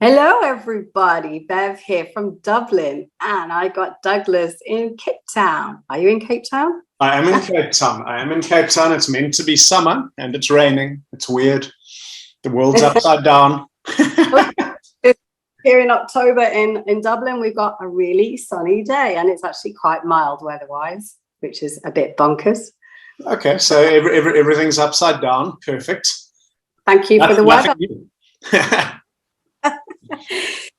Hello, everybody. Bev here from Dublin, and I got Douglas in Cape Town. Are you in Cape Town? I am in Cape Town. It's meant to be summer and it's raining. It's weird. The world's upside down. Here in October in Dublin, we've got a really sunny day, and it's actually quite mild weather-wise, which is a bit bonkers. Okay, so everything's upside down. Perfect. Thank you for the weather.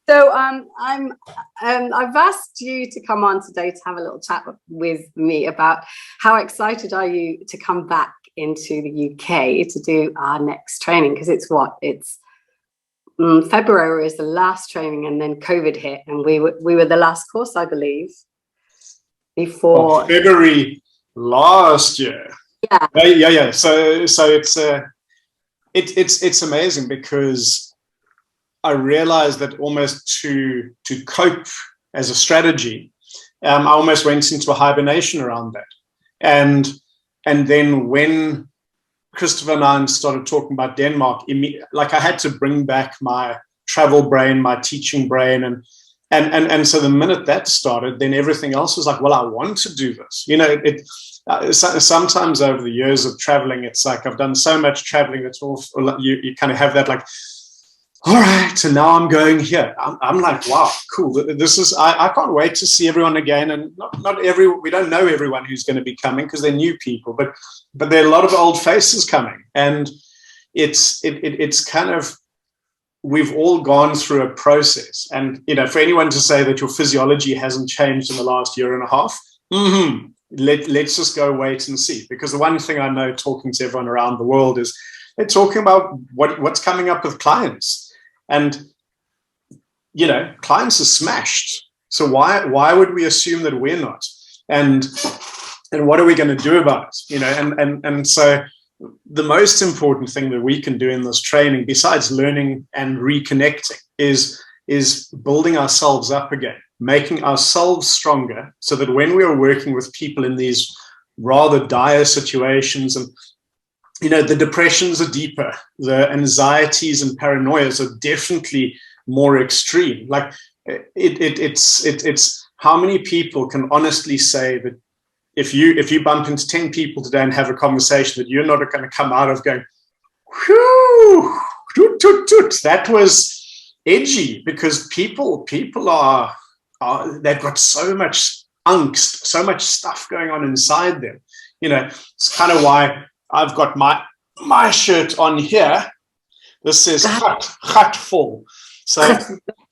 So I've asked you to come on today to have a little chat with me about how excited are you to come back into the UK to do our next training, because it's February is the last training, and then COVID hit, and we were the last course, I believe, before February last year. Yeah. So it's amazing, because I realized that almost to cope as a strategy, I almost went into a hibernation around that. And then when Christopher and I started talking about Denmark, like I had to bring back my travel brain, my teaching brain. And so the minute that started, then everything else was like, well, I want to do this. You know, sometimes over the years of traveling, it's like I've done so much traveling that's all you kind of have that like, all right, and now I'm going here. I'm like, wow, cool. This is, I can't wait to see everyone again. And we don't know everyone who's going to be coming because they're new people, but there are a lot of old faces coming. And it's kind of, we've all gone through a process. And, you know, for anyone to say that your physiology hasn't changed in the last year and a half, let's just go wait and see. Because the one thing I know talking to everyone around the world is they're talking about what's coming up with clients. And, you know, clients are smashed. So why would we assume that we're not? And what are we going to do about it? You know, and so the most important thing that we can do in this training, besides learning and reconnecting, is building ourselves up again, making ourselves stronger, so that when we are working with people in these rather dire situations, and you know, the depressions are deeper, the anxieties and paranoias are definitely more extreme. Like it's how many people can honestly say that if you bump into 10 people today and have a conversation, that you're not going to come out of going, whew, toot, toot, toot. That was edgy, because people are they've got so much angst, so much stuff going on inside them. You know, it's kind of why I've got my shirt on here. This says Gatful. So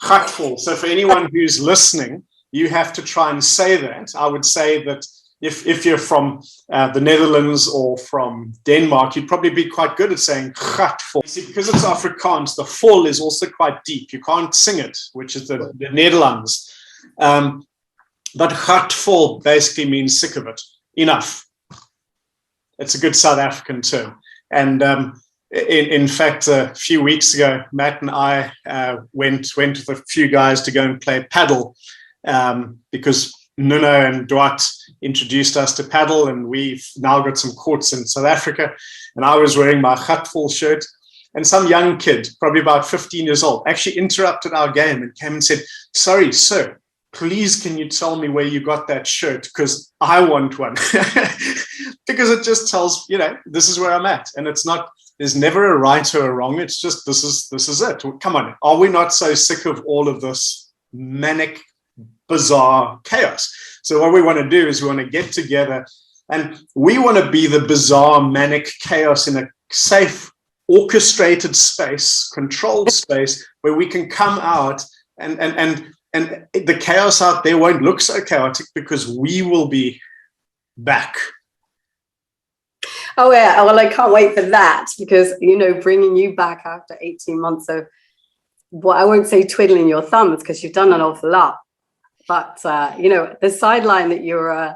Gatful. So for anyone who's listening, you have to try and say that. I would say that if you're from the Netherlands or from Denmark, you'd probably be quite good at saying Gatful. See, because it's Afrikaans, the full is also quite deep. You can't sing it, which is the Netherlands. But Gatful basically means sick of it. Enough. It's a good South African term. And in fact, a few weeks ago, Matt and I went with a few guys to go and play paddle, because Nuno and Duat introduced us to paddle, and we've now got some courts in South Africa. And I was wearing my Gatful shirt, and some young kid, probably about 15 years old, actually interrupted our game and came and said, "Sorry, sir, please can you tell me where you got that shirt, because I want one." Because it just tells, you know, this is where I'm at. And it's not, there's never a right or a wrong. It's just, this is it. Come on. Are we not so sick of all of this manic, bizarre chaos? So what we want to do is we want to get together, and we want to be the bizarre, manic chaos in a safe, orchestrated space, controlled space, where we can come out and the chaos out there won't look so chaotic, because we will be back. Oh yeah, well, I can't wait for that, because, you know, bringing you back after 18 months of, well, I won't say twiddling your thumbs, because you've done an awful lot, but you know, the sideline that you're,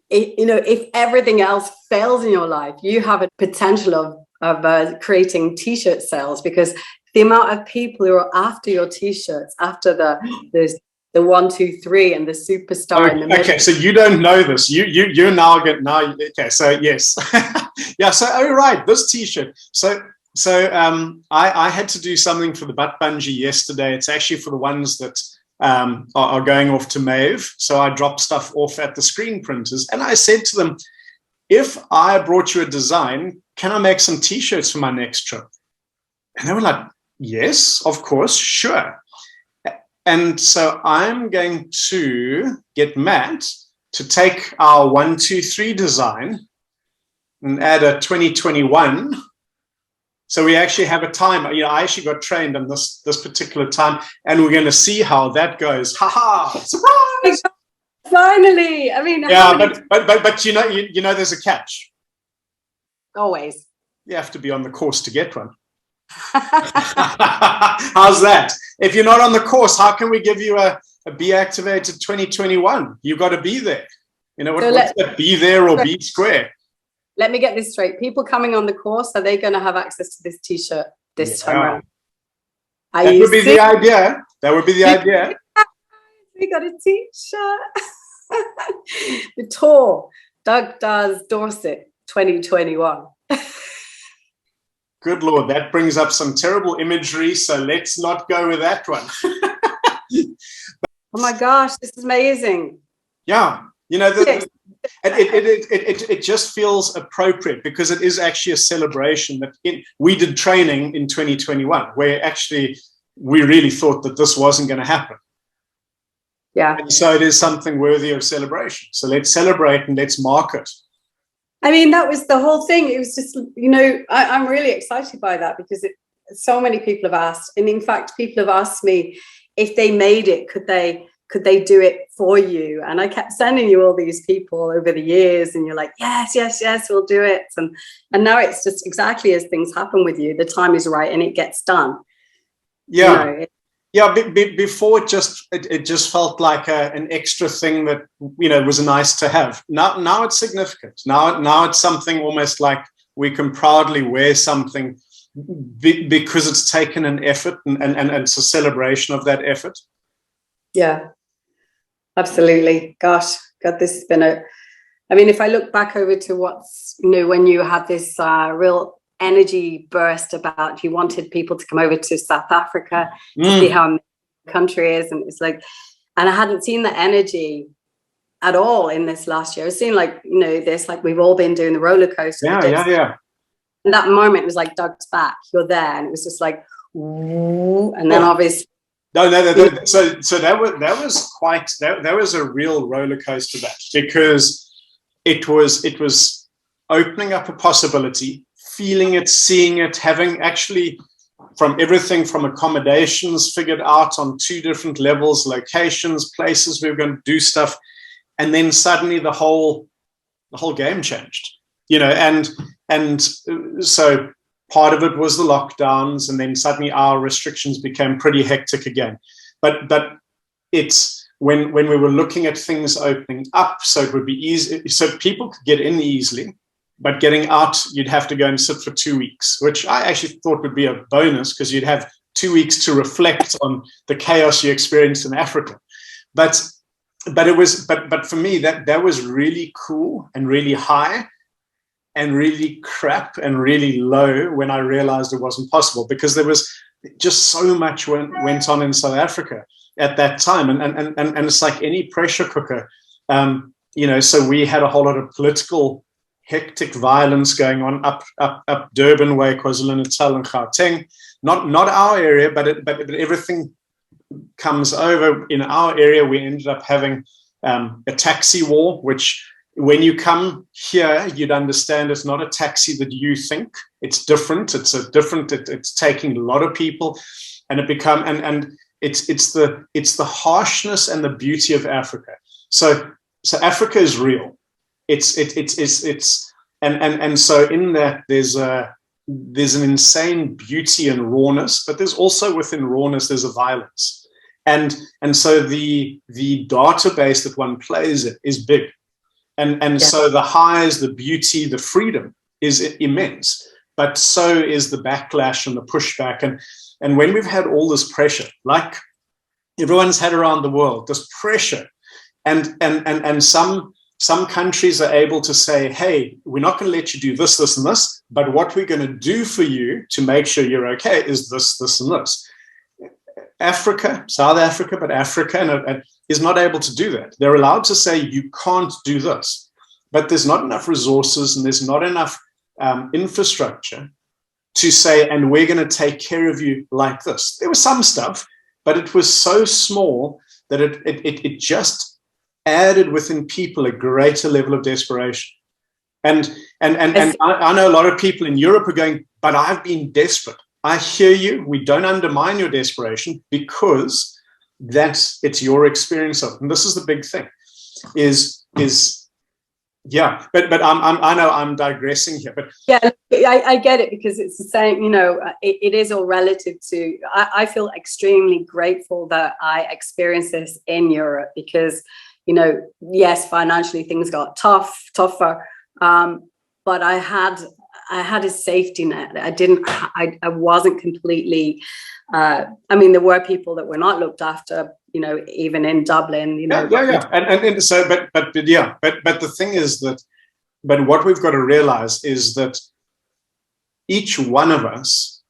you know, if everything else fails in your life, you have a potential of creating t-shirt sales, because the amount of people who are after your t-shirts, after the 1, 2, 3 and the superstar in the middle. Okay, so you don't know this. You're now okay, so yes. Yeah, so right, this t-shirt. So I had to do something for the butt bungee yesterday. It's actually for the ones that are going off to Maeve. So I dropped stuff off at the screen printers, and I said to them, if I brought you a design, can I make some t-shirts for my next trip? And they were like, yes, of course, sure. And so I'm going to get Matt to take our 1, 2, 3 design and add a 2021. So we actually have a time. You know, I actually got trained on this particular time, and we're going to see how that goes. Ha ha! Surprise! Finally, I mean, yeah, but you know, there's a catch. Always. You have to be on the course to get one. How's that? If you're not on the course, how can we give you a BeActivated 2021? You've got to be there. You know, what's that? Be there or be square. Let me get this straight. People coming on the course, are they going to have access to this t-shirt this time around? That would be the idea. That would be the idea. We got a t-shirt. The tour. Doug does Dorset 2021. Good Lord, that brings up some terrible imagery, so let's not go with that one. Oh my gosh, this is amazing. Yeah, you know, it just feels appropriate because it is actually a celebration that we did training in 2021, where actually we really thought that this wasn't going to happen. Yeah. And so it is something worthy of celebration. So let's celebrate and let's mark it. I mean, that was the whole thing. It was just, you know, I'm really excited by that because so many people have asked. And in fact, people have asked me if they made it, could they do it for you? And I kept sending you all these people over the years, and you're like, yes, yes, yes, we'll do it. And now it's just exactly as things happen with you. The time is right and it gets done. Yeah. You know, before it just felt like an extra thing that, you know, was nice to have. Now it's significant. Now it's something almost like we can proudly wear something because it's taken an effort and it's a celebration of that effort. Yeah, absolutely. Gosh, God, this has been I mean, if I look back over to what's, you know, when you had this real energy burst about you wanted people to come over to South Africa to see how amazing the country is, and it's like, and I hadn't seen the energy at all in this last year. I've seen, like, you know, this, like, we've all been doing the roller coaster. Yeah. And that moment was like, Doug's back, you're there, and it was just like, ooh, and then obviously. No. So that was a real roller coaster, because it was opening up a possibility, feeling it, seeing it, having actually from everything from accommodations figured out on 2 different levels, locations, places we were going to do stuff, and then suddenly the whole game changed, you know, and so part of it was the lockdowns, and then suddenly our restrictions became pretty hectic again. But it's when we were looking at things opening up, so it would be easy, so people could get in easily. But getting out, you'd have to go and sit for 2 weeks, which I actually thought would be a bonus because you'd have 2 weeks to reflect on the chaos you experienced in Africa. But for me, that was really cool and really high, and really crap and really low when I realized it wasn't possible, because there was just so much went on in South Africa at that time, and it's like any pressure cooker, you know. So we had a whole lot of political hectic violence going on up Durban way, KwaZulu-Natal and Gauteng. Not our area, but everything comes over in our area. We ended up having a taxi war, which when you come here, you'd understand it's not a taxi that you think. It's different. It's taking a lot of people, and it's the harshness and the beauty of Africa. So Africa is real. And so in that there's an insane beauty and rawness, but there's also within rawness there's a violence, and so the database that one plays in is big, and so the highs, the beauty, the freedom is immense, but so is the backlash and the pushback, and when we've had all this pressure, like everyone's had around the world, this pressure, and some some countries are able to say, hey, we're not going to let you do this, this, and this, but what we're going to do for you to make sure you're okay is this, this, and this. Africa, South Africa, but Africa is not able to do that. They're allowed to say, you can't do this, but there's not enough resources and there's not enough infrastructure to say, and we're going to take care of you like this. There was some stuff, but it was so small that it just added within people a greater level of desperation. And I know a lot of people in Europe are going, but I've been desperate. I hear you. We don't undermine your desperation because it's your experience of it. And this is the big thing yeah, but I know I'm digressing here, but yeah, I get it, because it's the same, you know, it is all relative to, I feel extremely grateful that I experienced this in Europe, because, you know, yes, financially things got tougher, but I had a safety net. I wasn't completely, I mean, there were people that were not looked after, you know, even in Dublin, you know. Yeah. And so, but the thing is that, but what we've got to realize is that each one of us,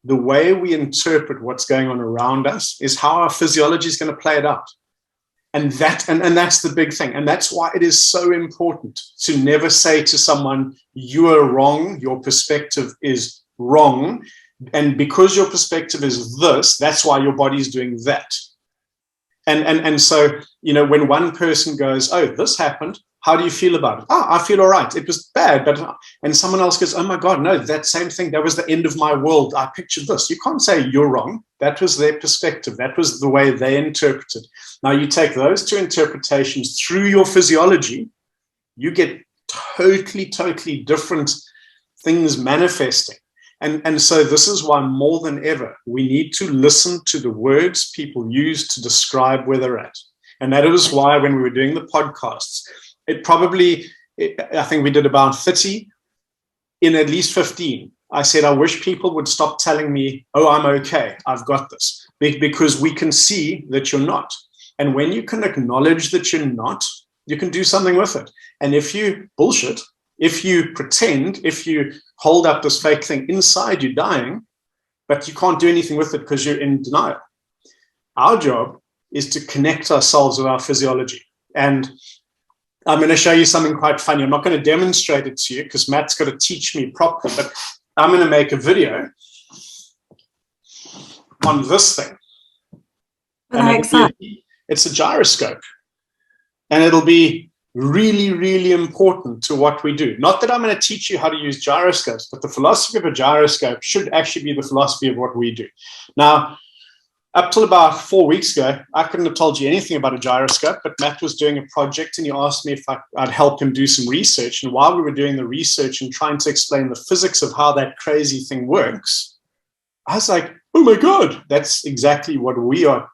the way we interpret what's going on around us is how our physiology is going to play it out. And that's the big thing. And that's why it is so important to never say to someone, you are wrong, your perspective is wrong. And because your perspective is this, that's why your body is doing that. And so, you know, when one person goes, oh, this happened, how do you feel about it? Oh, I feel all right. It was bad, and someone else goes, oh my God, no, that same thing, that was the end of my world. I pictured this. You can't say you're wrong. That was their perspective. That was the way they interpreted. Now you take those two interpretations through your physiology, you get totally different things manifesting. And so this is why more than ever, we need to listen to the words people use to describe where they're at. And that is why when we were doing the podcasts, I think we did about 30, in at least 15. I said, I wish people would stop telling me, oh, I'm okay, I've got this, because we can see that you're not. And when you can acknowledge that you're not, you can do something with it. And if you bullshit, if you pretend, if you hold up this fake thing inside, you're dying, but you can't do anything with it because you're in denial. Our job is to connect ourselves with our physiology. And I'm going to show you something quite funny. I'm not going to demonstrate it to you because Matt's got to teach me properly, but I'm going to make a video on this thing. It's a gyroscope. And it'll be really important to what we do. Not that I'm going to teach you how to use gyroscopes, but the philosophy of a gyroscope should actually be the philosophy of what we do. Now, up till about 4 weeks ago, I couldn't have told you anything about a gyroscope, but Matt was doing a project and he asked me if I'd help him do some research. And while we were doing the research and trying to explain the physics of how that crazy thing works, I was like, oh my God, that's exactly what we are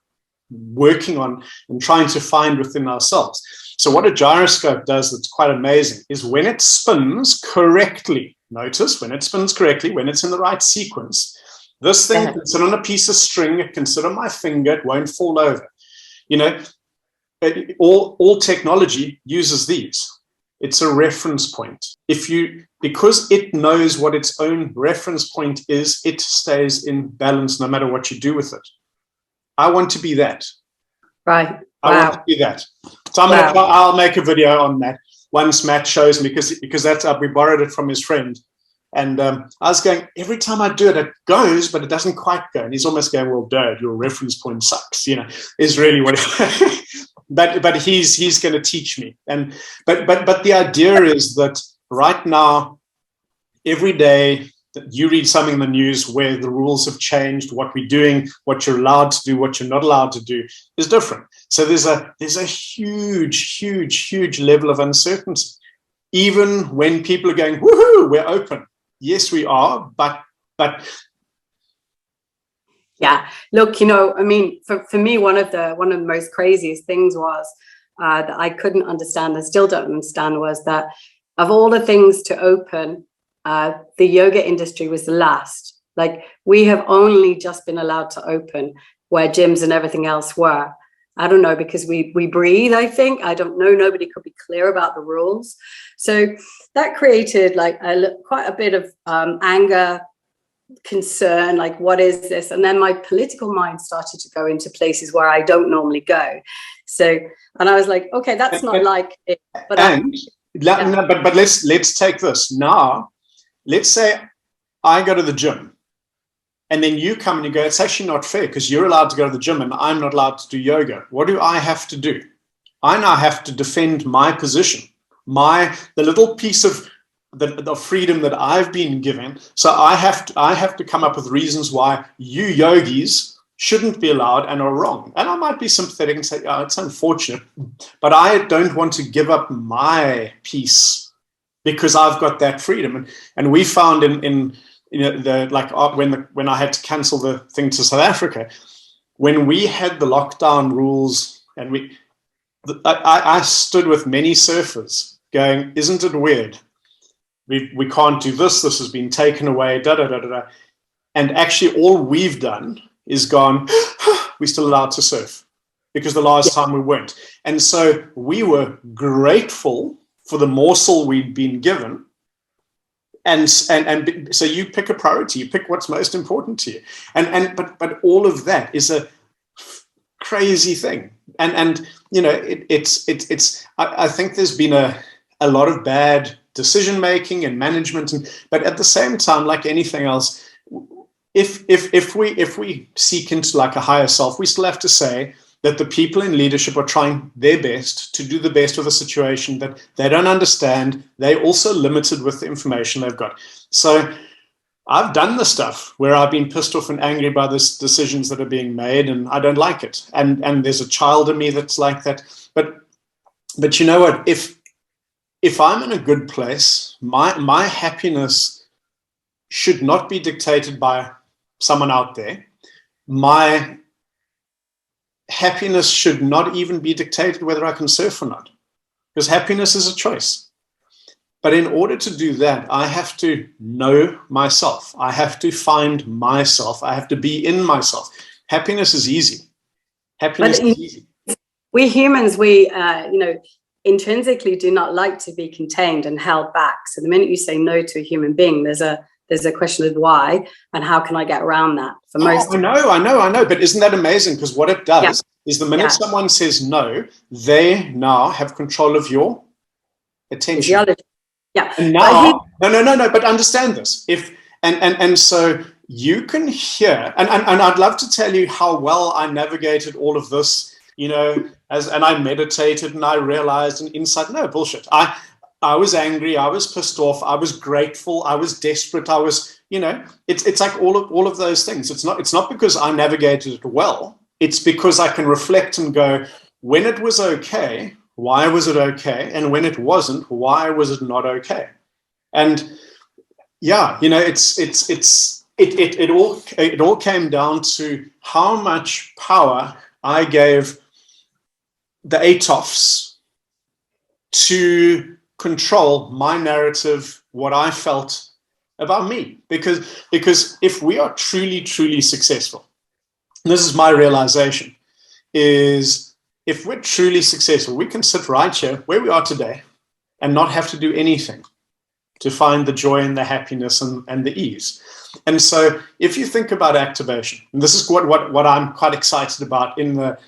working on and trying to find within ourselves. So what a gyroscope does that's quite amazing is when it spins correctly, notice when it spins correctly, when it's in the right sequence, this thing can sit on a piece of string, it can sit on my finger, it won't fall over. You know, all technology uses these. It's a reference point. Because it knows what its own reference point is, it stays in balance no matter what you do with it. I want to be that. Right. I want to be that. So I'll make a video on that once Matt shows me, because that's we borrowed it from his friend. And I was going, every time I do it, it goes, but it doesn't quite go. And he's almost going, well, Dad, your reference point sucks, you know, is really what but he's going to teach me. And but the idea is that right now, every day that you read something in the news where the rules have changed, what we're doing, what you're allowed to do, what you're not allowed to do is different. So there's a huge level of uncertainty. Even when people are going, woohoo, we're open. Yes, we are, but yeah, look, you know, I mean, for me, one of the most craziest things was that I couldn't understand and still don't understand was that of all the things to open, the yoga industry was the last. Like, we have only just been allowed to open where gyms and everything else were. I don't know, because we breathe, I think. I don't know. Nobody could be clear about the rules. So that created like quite a bit of anger, concern, like, what is this? And then my political mind started to go into places where I don't normally go. So, and I was like, okay, that's not like it. But but let's take this now. Let's say I go to the gym, and then you come and you go, it's actually not fair because you're allowed to go to the gym and I'm not allowed to do yoga. What do I have to do? I now have to defend my position, the little piece of the freedom that I've been given. So I have to come up with reasons why you yogis shouldn't be allowed and are wrong. And I might be sympathetic and say, oh, it's unfortunate, but I don't want to give up my piece because I've got that freedom. And we found in when I had to cancel the thing to South Africa, when we had the lockdown rules, and I stood with many surfers going, isn't it weird? We can't do this. This has been taken away, da, da, da, da, da. And actually all we've done is gone, we're still allowed to surf because the last time we weren't. And so we were grateful for the morsel we'd been given. And so you pick a priority, you pick what's most important to you. But all of that is a crazy thing. And you know, I think there's been a lot of bad decision making and management, but at the same time, like anything else, if we seek into like a higher self, we still have to say that the people in leadership are trying their best to do the best with a situation that they don't understand. They're also limited with the information they've got. So I've done the stuff where I've been pissed off and angry by the decisions that are being made, and I don't like it. And there's a child in me that's like that. But you know what? If I'm in a good place, my happiness should not be dictated by someone out there. My happiness should not even be dictated whether I can surf or not, because happiness is a choice. But in order to do that, I have to know myself. I have to find myself. I have to be in myself. Happiness is easy. Happiness is easy. We humans, intrinsically do not like to be contained and held back. So the minute you say no to a human being, there's a question of why and how can I get around that for most. I know. But isn't that amazing? Because what it does is the minute someone says no, they now have control of your attention. Physiology. Yeah. And now, no. But understand this. And so you can hear, and I'd love to tell you how well I navigated all of this. You know, and I meditated and I realized an insight. No, bullshit. I was angry. I was pissed off. I was grateful. I was desperate. I was, it's like all of those things. It's not because I navigated it well. It's because I can reflect and go, when it was okay, why was it okay? And when it wasn't, why was it not okay? And yeah, it all came down to how much power I gave the ATOFs to control my narrative, what I felt about me. Because if we are truly, truly successful, and this is my realization, is if we're truly successful, we can sit right here where we are today and not have to do anything to find the joy and the happiness and the ease. And so if you think about activation, and this is what I'm quite excited about in the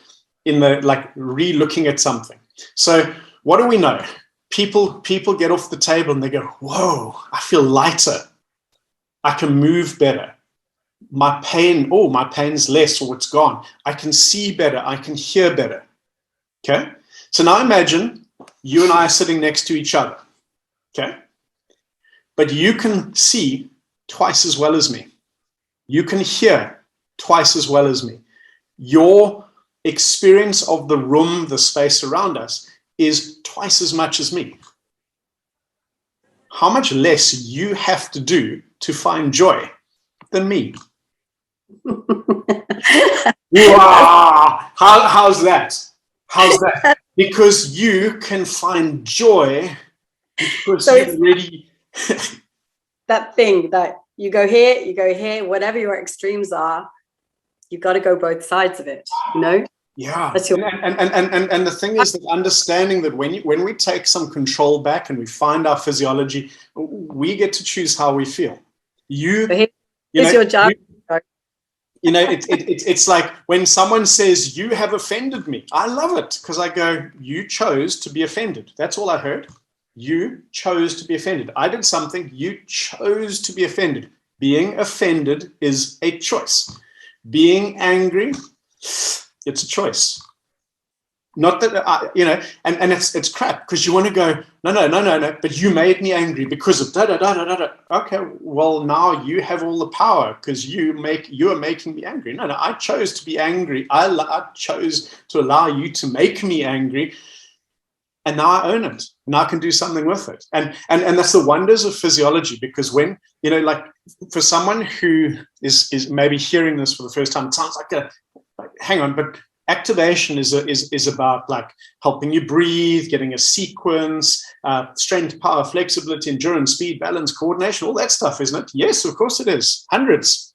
like re-looking at something. So what do we know? People get off the table and they go, whoa, I feel lighter. I can move better. My pain's less, or it's gone. I can see better. I can hear better. Okay. So now imagine you and I are sitting next to each other. Okay. But you can see twice as well as me. You can hear twice as well as me. Your experience of the room, the space around us, is twice as much as me. How much less you have to do to find joy than me? Wow. How's that? How's that? Because you can find joy because so you really that thing that you go here, whatever your extremes are, you've got to go both sides of it, Yeah. That's your And the thing is that understanding that when we take some control back and we find our physiology, we get to choose how we feel. You here's know, your job. it's like when someone says, you have offended me. I love it because I go, you chose to be offended. That's all I heard. You chose to be offended. I did something. You chose to be offended. Being offended is a choice. Being angry, it's a choice. Not that, and it's crap because you want to go, no, but you made me angry because of da-da-da-da-da. Okay, well, now you have all the power because you are making me angry. No, I chose to be angry. I chose to allow you to make me angry. And now I own it. Now I can do something with it. And that's the wonders of physiology, because when, like for someone who is maybe hearing this for the first time, it sounds like hang on, but activation is about like helping you breathe, getting a sequence, strength, power, flexibility, endurance, speed, balance, coordination, all that stuff, isn't it? Yes, of course it is. Hundreds.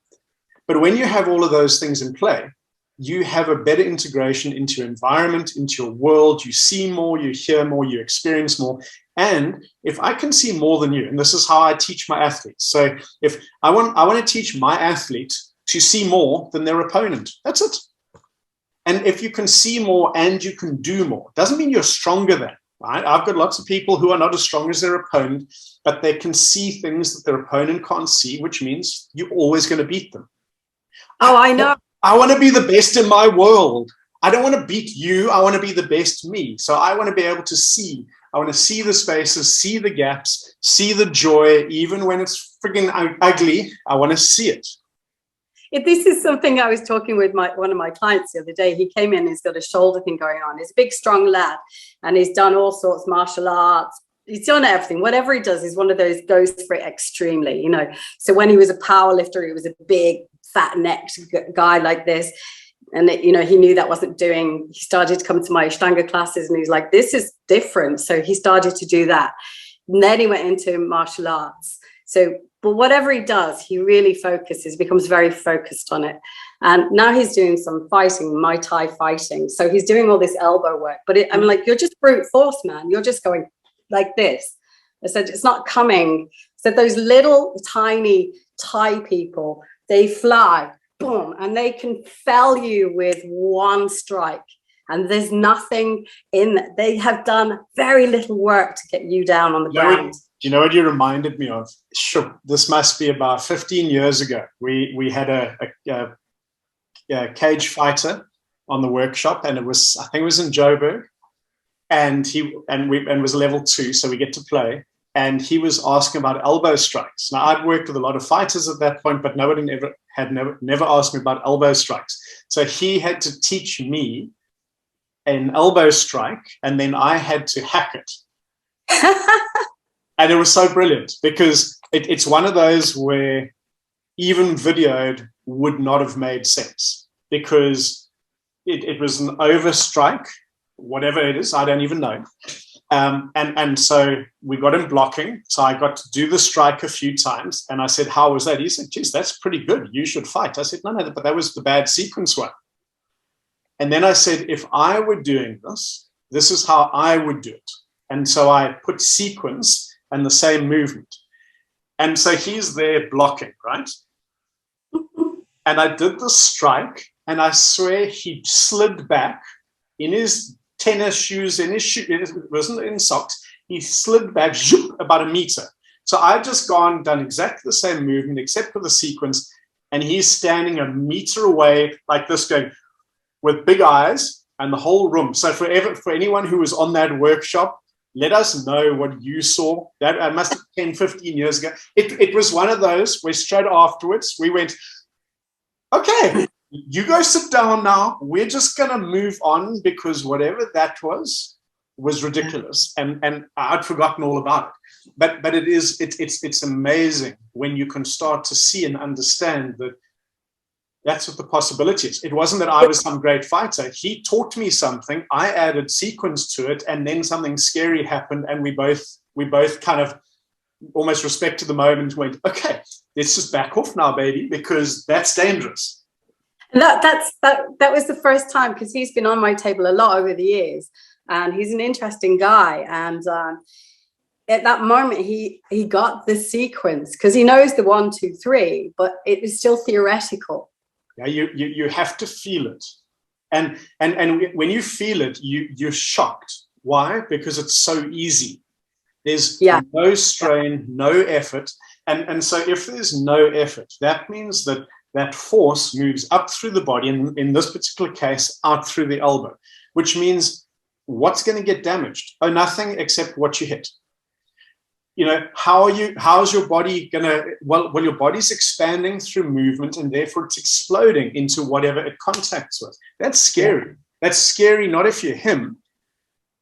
But when you have all of those things in play, you have a better integration into your environment, into your world. You see more, you hear more, you experience more. And if I can see more than you, and this is how I teach my athletes. So if I want to teach my athlete to see more than their opponent, that's it. And if you can see more and you can do more, doesn't mean you're stronger than, right? I've got lots of people who are not as strong as their opponent, but they can see things that their opponent can't see, which means you're always going to beat them. Oh, I know. I want to be the best in my world. I don't want to beat you. I want to be the best me. So I want to be able to see. I want to see the spaces, see the gaps, see the joy, even when it's friggin' ugly. I want to see it. This is something I was talking with one of my clients the other day. He came in, he's got a shoulder thing going on. He's a big, strong lad, and he's done all sorts of martial arts. He's done everything. Whatever he does, he's one of those goes for it extremely, So when he was a power lifter, he was a big, fat-necked guy like this. And, he knew that wasn't doing. He started to come to my Ashtanga classes, and he's like, this is different. So he started to do that. And then he went into martial arts. So, but whatever he does, he really focuses, becomes very focused on it. And now he's doing some fighting, Muay Thai fighting. So he's doing all this elbow work. But I'm like, you're just brute force, man. You're just going like this. I said, it's not coming. So those little tiny Thai people, they fly, boom, and they can fell you with one strike. And there's nothing in that. They have done very little work to get you down on the ground. You know what you reminded me of? Sure, this must be about 15 years ago. We had a cage fighter on the workshop, and I think it was in Joburg, and it was level 2, so we get to play. And he was asking about elbow strikes. Now, I'd worked with a lot of fighters at that point, but nobody never asked me about elbow strikes. So he had to teach me an elbow strike, and then I had to hack it. And it was so brilliant because it's one of those where even videoed would not have made sense, because it was an overstrike, whatever it is, I don't even know. And so we got him blocking. So I got to do the strike a few times. And I said, how was that? He said, geez, that's pretty good. You should fight. I said, no, but that was the bad sequence one. And then I said, if I were doing this is how I would do it. And so I put sequence and the same movement. And so he's there blocking, right? And I did the strike, and I swear he slid back in his tennis shoes, in his shoe, it wasn't in socks. He slid back about a meter. So I've just done exactly the same movement, except for the sequence. And he's standing a meter away like this, going with big eyes, and the whole room. So for anyone who was on that workshop, let us know what you saw. That must have been 10, 15 years ago. It was one of those where straight afterwards we went, okay, you go sit down now. We're just going to move on, because whatever that was ridiculous. And I'd forgotten all about it. But it's amazing when you can start to see and understand that that's what the possibility is. It wasn't that I was some great fighter. He taught me something. I added sequence to it, and then something scary happened, and we both kind of almost respected the moment and went, okay, let's just back off now, baby, because that's dangerous. And that was the first time, because he's been on my table a lot over the years, and he's an interesting guy. And at that moment, he got the sequence, because he knows the 1, 2, 3, but it is still theoretical. Yeah, you have to feel it, and when you feel it, you're shocked. Why? Because it's so easy. There's no strain, no effort, and so if there's no effort, that means that force moves up through the body, and in this particular case, out through the elbow, which means what's going to get damaged? Oh, nothing except what you hit. You know, how's your body going to, well, your body's expanding through movement, and therefore it's exploding into whatever it contacts with. That's scary. Yeah. That's scary, not if you're him,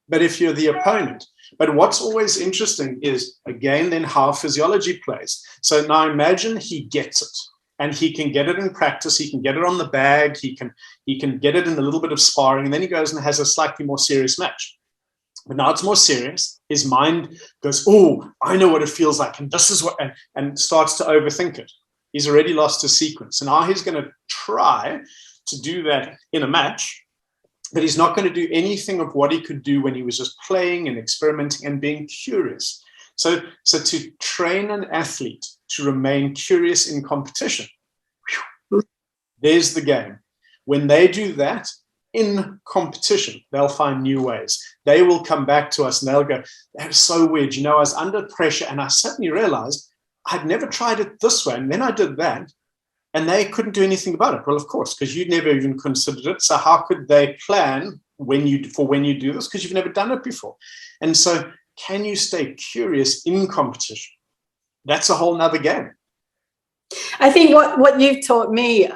but if you're the opponent. But what's always interesting is, again, then how physiology plays. So now imagine he gets it. And he can get it in practice. He can get it on the bag. He can get it in a little bit of sparring. And then he goes and has a slightly more serious match. But now it's more serious. His mind goes, oh, I know what it feels like. And this is what, and starts to overthink it. He's already lost his sequence. And now he's going to try to do that in a match. But he's not going to do anything of what he could do when he was just playing and experimenting and being curious. So to train an athlete to remain curious in competition, there's the game. When they do that in competition, they'll find new ways. They will come back to us and they'll go, that's so weird. You know, I was under pressure and I suddenly realized I'd never tried it this way. And then I did that. And they couldn't do anything about it. Well, of course, because you'd never even considered it. So how could they plan when you do this? Because you've never done it before. And so can you stay curious in competition? That's a whole nother game. I think what you've taught me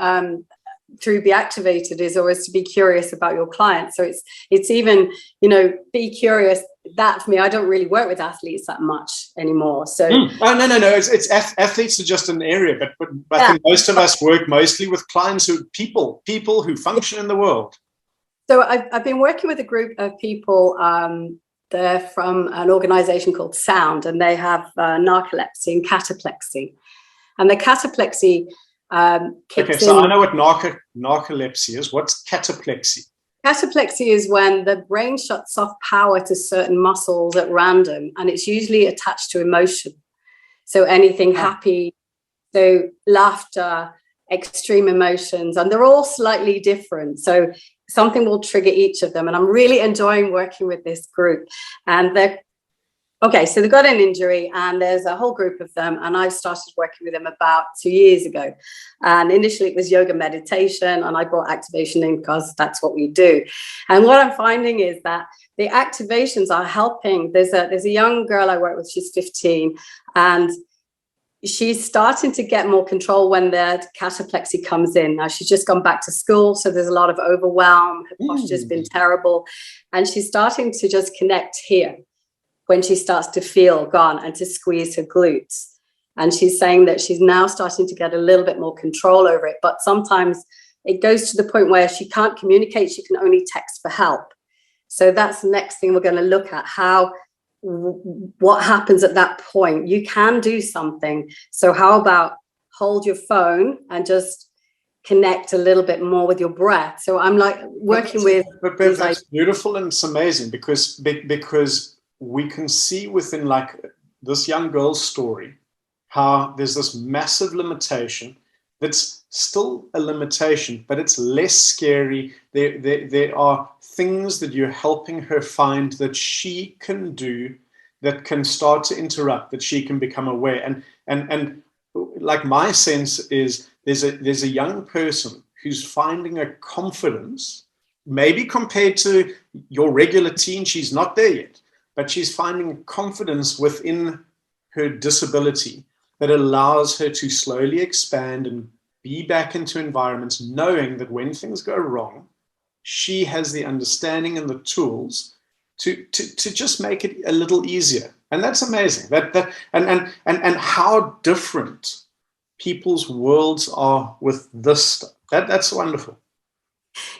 through BeActivated is always to be curious about your clients. So it's even, you know, be curious. That for me, I don't really work with athletes that much anymore. So oh no, it's athletes are just an area, but I think most of us work mostly with clients who people who function in the world. So I've been working with a group of people. They're from an organization called Sound, and they have narcolepsy and cataplexy. And the cataplexy kicks in. Okay, so I know what narcolepsy is. What's cataplexy? Cataplexy is when the brain shuts off power to certain muscles at random, and it's usually attached to emotion. So anything happy, so laughter, extreme emotions, and they're all slightly different. So something will trigger each of them. And I'm really enjoying working with this group. And they're okay, so they've got an injury, and there's a whole group of them, and I started working with them about 2 years ago. And initially it was yoga meditation, and I brought activation in because that's what we do. And what I'm finding is that the activations are helping. There's a young girl I work with, she's 15, and she's starting to get more control when the cataplexy comes in. Now she's just gone back to school, so there's a lot of overwhelm. Her posture's been terrible, and she's starting to just connect here when she starts to feel gone, and to squeeze her glutes. And she's saying that she's now starting to get a little bit more control over it. But sometimes it goes to the point where she can't communicate. She can only text for help. So that's the next thing we're going to look at, what happens at that point. You can do something. So how about hold your phone and just connect a little bit more with your breath? So I'm like working with. But that's beautiful, and it's amazing because we can see within like this young girl's story how there's this massive limitation that's still a limitation, but it's less scary. There are things that you're helping her find that she can do that can start to interrupt, that she can become aware. And like my sense is there's a young person who's finding a confidence, maybe compared to your regular teen, she's not there yet. But she's finding confidence within her disability that allows her to slowly expand and be back into environments, knowing that when things go wrong, she has the understanding and the tools to just make it a little easier. And that's amazing. And how different people's worlds are with this stuff. That's wonderful.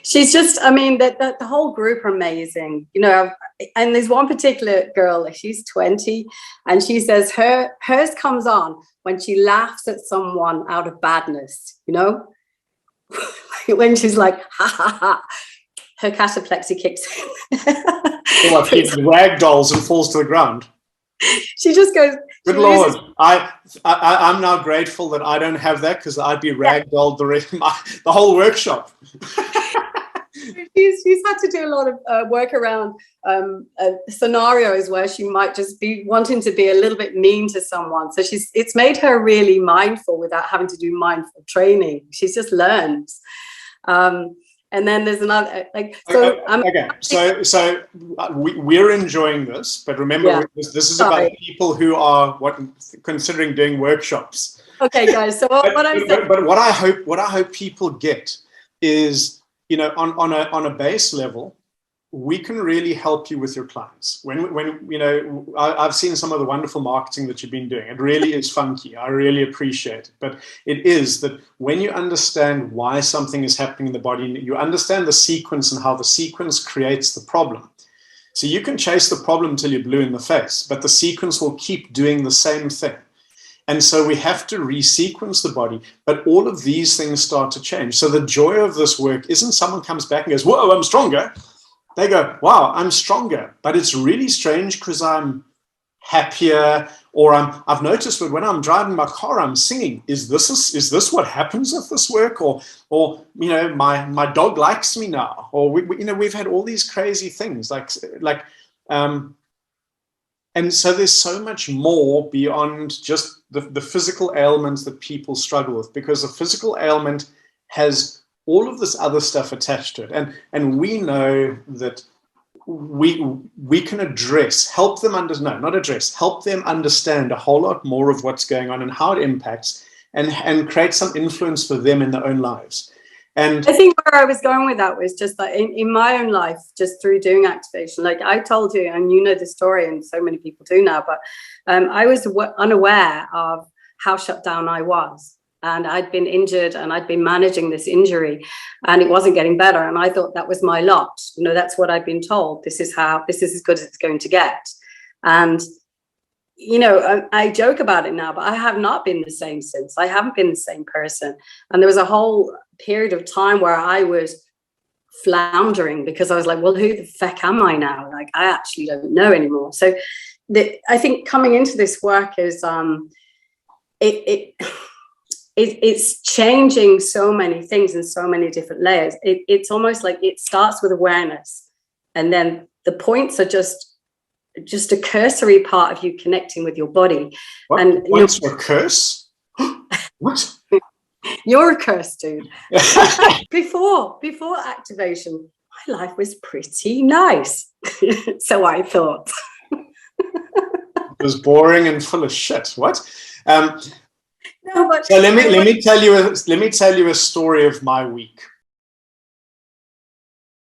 She's just, I mean, the whole group are amazing, you know. And there's one particular girl, she's 20, and she says hers comes on when she laughs at someone out of badness, you know. when she's like, ha ha ha, her cataplexy kicks in. What, he ragdolls and falls to the ground? She just goes, Good Lord, I'm now grateful that I don't have that, because I'd be ragdolled the whole workshop. She's had to do a lot of work around scenarios where she might just be wanting to be a little bit mean to someone. So it's made her really mindful without having to do mindful training. She's just learned. And then there's another, like, so okay. So we're enjoying this, but remember, this is about people who are considering doing workshops. Okay, guys. So what I'm saying, but what I hope people get is, you know, on a base level, we can really help you with your clients. When you know, I've seen some of the wonderful marketing that you've been doing. It really is funky. I really appreciate it. But it is that when you understand why something is happening in the body, you understand the sequence and how the sequence creates the problem. So you can chase the problem until you're blue in the face, but the sequence will keep doing the same thing. And so we have to resequence the body, but all of these things start to change. So the joy of this work isn't someone comes back and goes, whoa, I'm stronger. They go, wow, I'm stronger. But it's really strange because I'm happier, or I've noticed that when I'm driving my car, I'm singing. Is this what happens with this work? Or you know, my dog likes me now. Or you know, we've had all these crazy things and so there's so much more beyond just the physical ailments that people struggle with, because the physical ailment has all of this other stuff attached to it. And we know that we can help them understand a whole lot more of what's going on and how it impacts, and create some influence for them in their own lives. And I think where I was going with that was just that in my own life, just through doing activation, like I told you, and you know the story, and so many people do now, but I was unaware of how shut down I was. And I'd been injured, and I'd been managing this injury, and it wasn't getting better. And I thought that was my lot. You know, that's what I'd been told. This is as good as it's going to get. And, you know, I joke about it now, but I have not been the same since. I haven't been the same person. And there was a whole period of time where I was floundering, because I was like, well, who the feck am I now? Like, I actually don't know anymore. So I think coming into this work is, it's changing so many things in so many different layers. It's almost like it starts with awareness, and then the points are just a cursory part of you connecting with your body. What? And Points are a curse? What? You're a curse, dude. Before activation, my life was pretty nice. So I thought. It was boring and full of shit. What? No, but so let me tell you a story of my week.